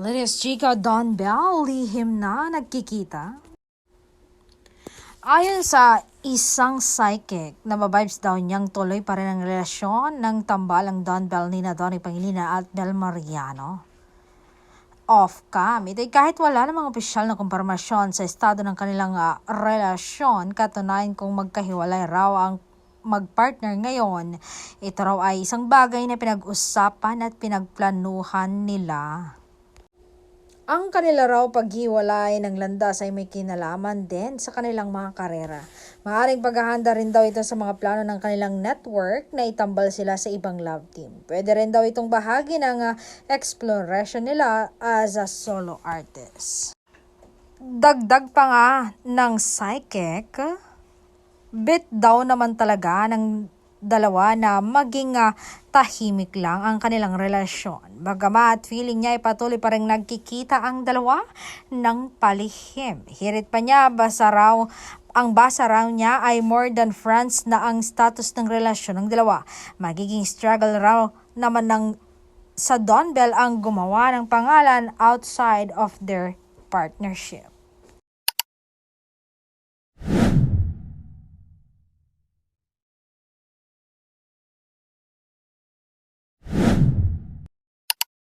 Latest chika Don Bell, lihim na nagkikita. Ayon sa isang psychic, nababibes daw niyang tuloy pa rin ang relasyon ng tambalang Don Bell ni Donnie Pangilinan at Bel Mariano. Off-cam, ito'y kahit wala namang opisyal na kumpirmasyon sa estado ng kanilang relasyon, katunayan kung magkahiwalay raw ang magpartner ngayon. Ito raw ay isang bagay na pinag-usapan at pinagplanuhan nila. Ang kanila raw paghiwalay ng landas ay may kinalaman din sa kanilang mga karera. Maaaring paghahanda rin daw ito sa mga plano ng kanilang network na itambal sila sa ibang love team. Pwede rin daw itong bahagi ng exploration nila as a solo artist. Dagdag pa nga ng psychic, bit daw naman talaga ng dalawa na maging tahimik lang ang kanilang relasyon. Bagamat feeling niya ay patuloy pa rin nagkikita ang dalawa ng palihim. Hirit pa niya, basa raw niya ay more than friends na ang status ng relasyon ng dalawa. Magiging struggle raw naman sa Don Bell ang gumawa ng pangalan outside of their partnership.